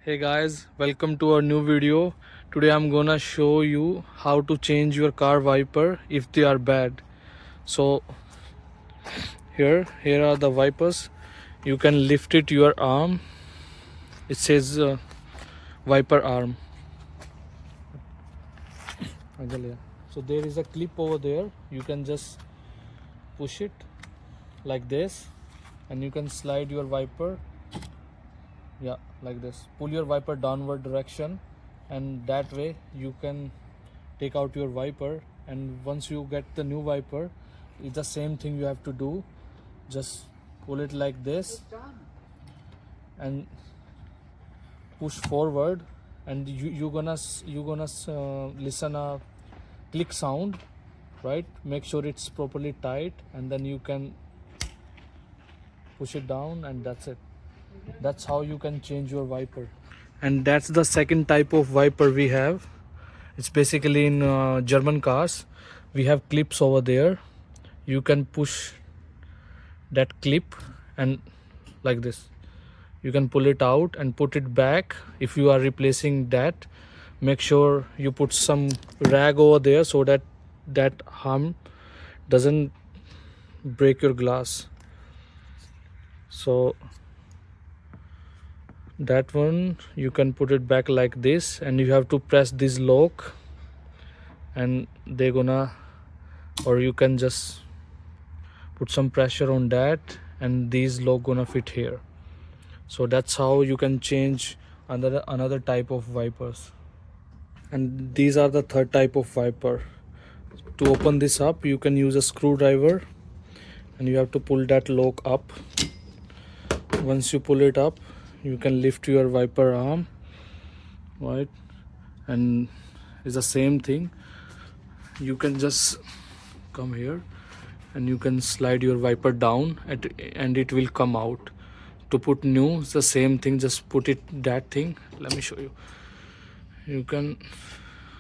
Hey guys, welcome to our new video. Today I'm gonna show you how to change your car wiper if they are bad. So here are the wipers. You can lift it your arm. It says wiper arm. So there is a clip over there. You can just push it like this, and you can slide your wiper. Yeah, like this. Pull your wiper downward direction, and that way you can take out your wiper. And once you get the new wiper, it's the same thing you have to do. Just pull it like this and push forward, and you gonna listen a click sound, right? Make sure it's properly tight, and then you can push it down, and that's it. That's how you can change your wiper. And that's the second type of wiper we have. It's basically in German cars. We have clips over there. You can push that clip and like this. You can pull it out and put it back. If you are replacing that, make sure you put some rag over there so that that harm doesn't break your glass. So that one you can put it back like this, and you have to press this lock, and they're gonna, or you can just put some pressure on that, and these lock gonna fit here. So that's how you can change another type of wipers. And these are the third type of wiper. To open this up, you can use a screwdriver, and you have to pull that lock up. Once you pull it up, you can lift your wiper arm, right? And it's the same thing. You can just come here and you can slide your wiper down and it will come out. To put new, it's the same thing. Just put it that thing. Let me show you. You can,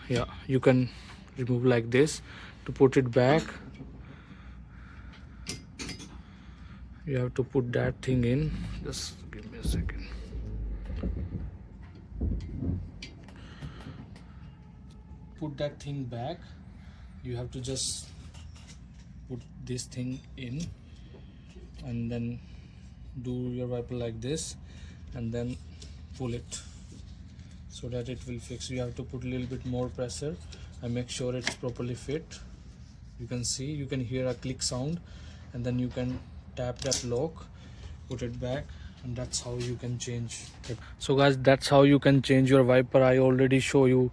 yeah, you can remove like this. To put it back, you have to put that thing in. Just give me a second. Put that thing back. You have to just put this thing in, and then do your wiper like this, and then pull it so that it will fix. You have to put a little bit more pressure and make sure it's properly fit. You can see, you can hear a click sound, and then you can tap that lock, put it back, and that's how you can change it. So guys, that's how you can change your wiper. I already show you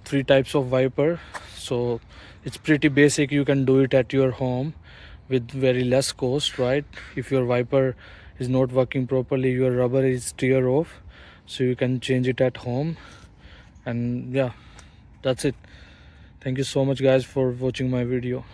three types of wiper. So it's pretty basic. You can do it at your home with very less cost, right? If your wiper is not working properly, your rubber is tear off, so you can change it at home. And yeah, that's it. Thank you so much guys for watching my video.